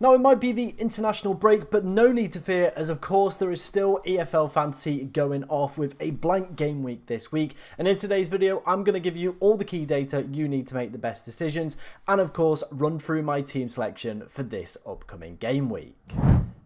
Now, it might be the international break, but no need to fear, as of course there is still EFL Fantasy going off with a blank game week this week. And in today's video, I'm going to give you all the key data you need to make the best decisions, and of course, run through my team selection for this upcoming game week.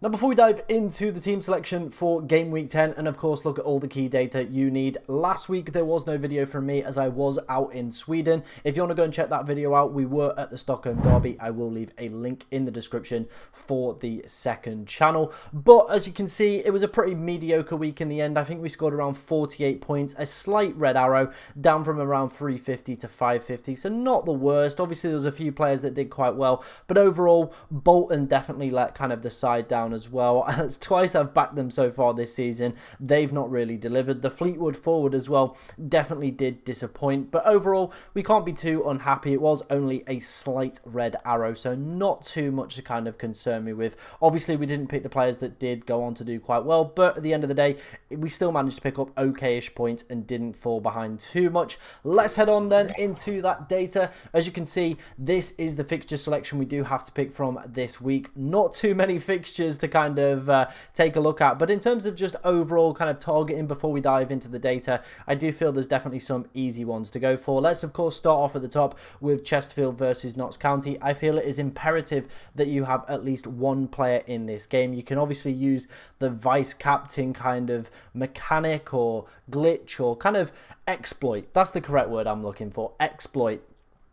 Now, before we dive into the team selection for game week 10 and of course look at all the key data you need, last week there was no video from me as I was out in Sweden. If you want to go and check that video out, we were at the Stockholm Derby. I will leave a link in the description for the second channel. But as you can see, it was a pretty mediocre week in the end. I think we scored around 48 points, a slight red arrow, down from around 350 to 550, so not the worst. Obviously there was a few players that did quite well, but overall Bolton definitely let kind of the side down as well. As twice I've backed them so far this season, they've not really delivered. The Fleetwood forward as well definitely did disappoint, but overall we can't be too unhappy. It was only a slight red arrow, so not too much to kind of concern me with. Obviously we didn't pick the players that did go on to do quite well, but at the end of the day we still managed to pick up okay-ish points and didn't fall behind too much. Let's head on then into that data. As you can see, this is the fixture selection we do have to pick from this week. Not too many fixtures to kind of take a look at, but in terms of just overall kind of targeting before we dive into the data, I do feel there's definitely some easy ones to go for. Let's of course start off at the top with Chesterfield versus Notts County. I feel it is imperative that you have at least one player in this game. You can obviously use the vice captain kind of mechanic or glitch or kind of exploit. That's the correct word I'm looking for, exploit.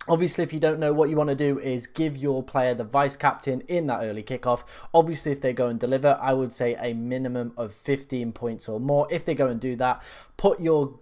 Obviously, if you don't know, what you want to do is give your player the vice captain in that early kickoff. Obviously, if they go and deliver, I would say a minimum of 15 points or more. If they go and do that, put your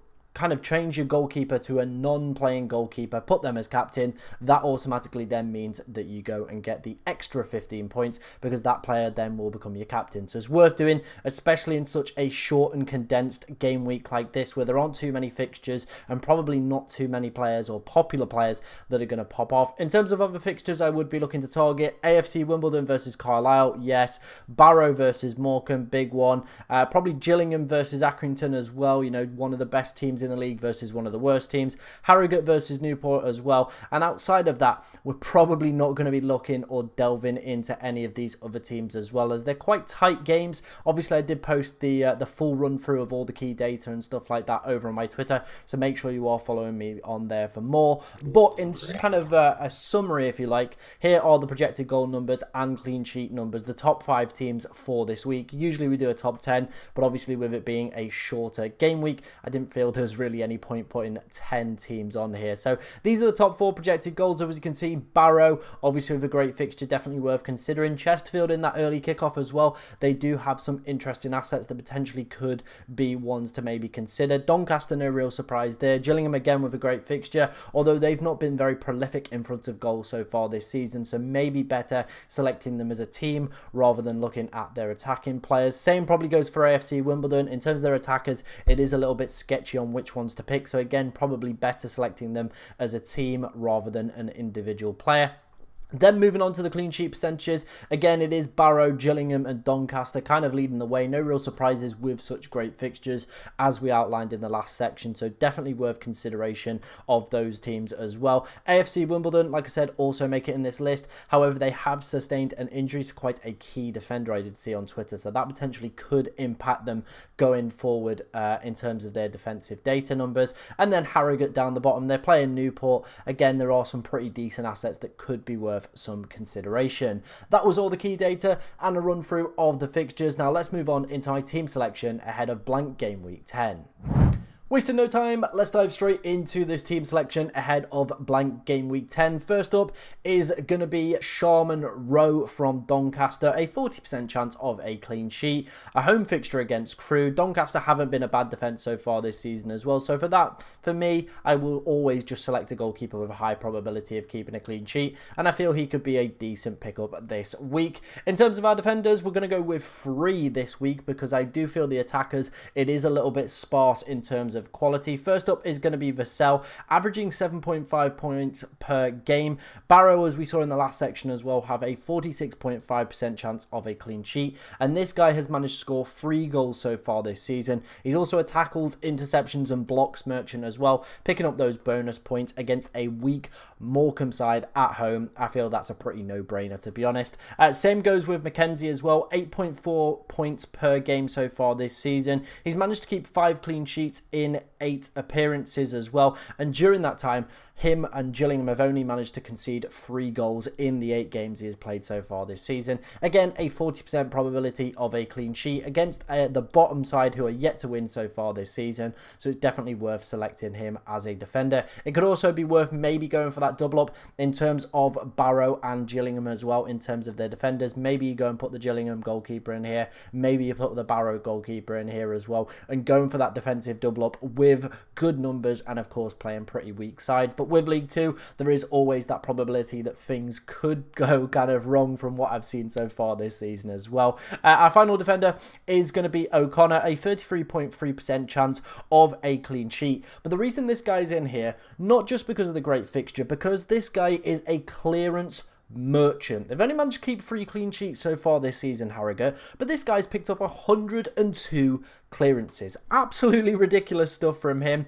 change your goalkeeper to a non-playing goalkeeper, put them as captain. That automatically then means that you go and get the extra 15 points because that player then will become your captain. So it's worth doing, especially in such a short and condensed game week like this where there aren't too many fixtures and probably not too many players or popular players that are going to pop off. In terms of other fixtures, I would be looking to target AFC Wimbledon versus Carlisle, yes. Barrow versus Morecambe, big one. Probably Gillingham versus Accrington as well, you know, one of the best teams in the league versus one of the worst teams. Harrogate versus Newport as well. And outside of that, we're probably not going to be looking or delving into any of these other teams as well, as they're quite tight games. Obviously, I did post the full run through of all the key data and stuff like that over on my Twitter, so make sure you are following me on there for more. But in just kind of a summary, if you like, here are the projected goal numbers and clean sheet numbers, the top 5 teams for this week. Usually we do a top 10, but obviously with it being a shorter game week, I didn't feel there was really any point putting 10 teams on here. So these are the top 4 projected goals. As you can see, Barrow obviously with a great fixture, definitely worth considering. Chesterfield in that early kickoff as well. They do have some interesting assets that potentially could be ones to maybe consider. Doncaster, no real surprise there. Gillingham again with a great fixture, although they've not been very prolific in front of goal so far this season, so maybe better selecting them as a team rather than looking at their attacking players. Same probably goes for AFC Wimbledon. In terms of their attackers, it is a little bit sketchy on which ones to pick, so again probably better selecting them as a team rather than an individual player. Then moving on to the clean sheet percentages, again it is Barrow, Gillingham and Doncaster kind of leading the way. No real surprises with such great fixtures as we outlined in the last section, so definitely worth consideration of those teams as well. AFC Wimbledon, like I said, also make it in this list. However, they have sustained an injury to quite a key defender I did see on Twitter, so that potentially could impact them going forward in terms of their defensive data numbers. And then Harrogate down the bottom, they're playing Newport. Again, there are some pretty decent assets that could be worth some consideration. That was all the key data and a run through of the fixtures. Now let's move on into my team selection ahead of blank game week 10. Wasting no time, let's dive straight into this team selection ahead of blank game week 10. First up is going to be Sharman Rowe from Doncaster, a 40% chance of a clean sheet, a home fixture against Crewe. Doncaster haven't been a bad defence so far this season as well, so for me, I will always just select a goalkeeper with a high probability of keeping a clean sheet, and I feel he could be a decent pickup this week. In terms of our defenders, we're going to go with 3 this week because I do feel the attackers, it is a little bit sparse in terms of of quality. First up is going to be Vassell, averaging 7.5 points per game. Barrow, as we saw in the last section as well, have a 46.5% chance of a clean sheet, and this guy has managed to score 3 goals so far this season. He's also a tackles, interceptions and blocks merchant as well, picking up those bonus points against a weak Morecambe side at home. I feel that's a pretty no-brainer, to be honest. Same goes with Mackenzie as well, 8.4 points per game so far this season. He's managed to keep 5 clean sheets in 8 appearances as well, and during that time, him and Gillingham have only managed to concede 3 goals in the 8 games he has played so far this season. Again, a 40% probability of a clean sheet against the bottom side, who are yet to win so far this season, so it's definitely worth selecting him as a defender. It could also be worth maybe going for that double up in terms of Barrow and Gillingham as well, in terms of their defenders. Maybe you go and put the Gillingham goalkeeper in here, maybe you put the Barrow goalkeeper in here as well, and going for that defensive double up with good numbers and of course playing pretty weak sides. But with League 2, there is always that probability that things could go kind of wrong from what I've seen so far this season as well. Our final defender is going to be O'Connor, a 33.3% chance of a clean sheet. But the reason this guy's in here, not just because of the great fixture, because this guy is a clearance merchant. They've only managed to keep 3 clean sheets so far this season, Harrogate, but this guy's picked up 102 clearances. Absolutely ridiculous stuff from him.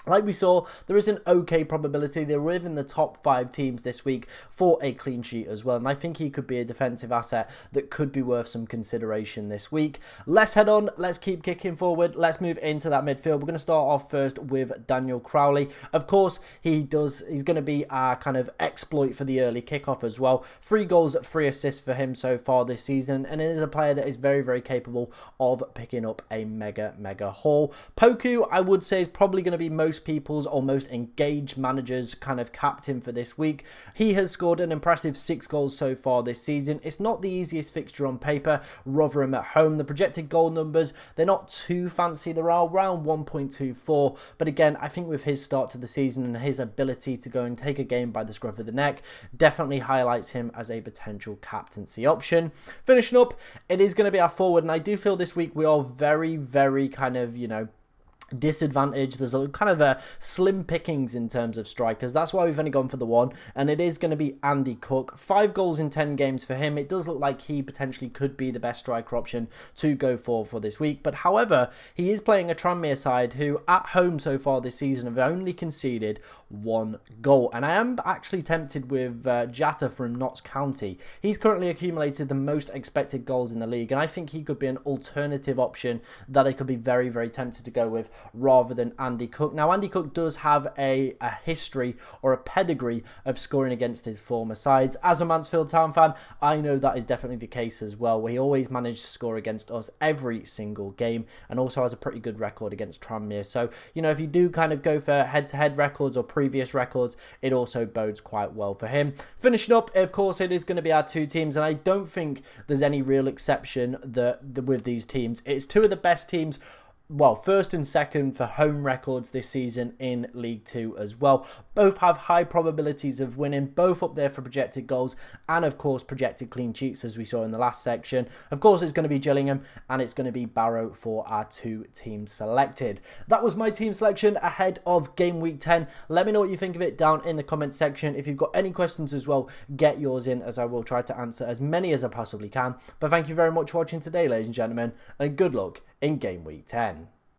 Like we saw, there is an okay probability they're within the top 5 teams this week for a clean sheet as well, and I think he could be a defensive asset that could be worth some consideration this week. Let's head on, let's keep kicking forward, let's move into that midfield. We're going to start off first with Daniel Crowley. Of course, he's going to be our kind of exploit for the early kickoff as well. 3 goals, 3 assists for him so far this season, and it is a player that is very, very capable of picking up a mega haul. Poku, I would say, is probably going to be most people's or most engaged managers' kind of captain for this week. He has scored an impressive 6 goals so far this season. It's not the easiest fixture on paper, Rotherham at home. The projected goal numbers, they're not too fancy. They're around 1.24, but again, I think with his start to the season and his ability to go and take a game by the scruff of the neck, definitely highlights him as a potential captaincy option. Finishing up, it is going to be our forward, and I do feel this week we are very, very kind of, disadvantage. There's a kind of a slim pickings in terms of strikers. That's why we've only gone for the one, and it is going to be Andy Cook. 5 goals in 10 games for him. It does look like he potentially could be the best striker option to go for this week, but however, he is playing a Tranmere side who at home so far this season have only conceded 1 goal, and I am actually tempted with Jatta from Notts County. He's currently accumulated the most expected goals in the league, and I think he could be an alternative option that I could be very, very tempted to go with rather than Andy Cook. Now, Andy Cook does have a history or a pedigree of scoring against his former sides. As a Mansfield Town fan, I know that is definitely the case as well, where he always managed to score against us every single game, and also has a pretty good record against Tranmere. So, if you do kind of go for head-to-head records or previous records, it also bodes quite well for him. Finishing up, of course, it is going to be our 2 teams, and I don't think there's any real exception with these teams. It's 2 of the best teams, well, first and second for home records this season in League 2 as well. Both have high probabilities of winning, both up there for projected goals and, of course, projected clean sheets, as we saw in the last section. Of course, it's going to be Gillingham and it's going to be Barrow for our 2 teams selected. That was my team selection ahead of game week 10. Let me know what you think of it down in the comments section. If you've got any questions as well, get yours in, as I will try to answer as many as I possibly can. But thank you very much for watching today, ladies and gentlemen, and good luck in game week 10.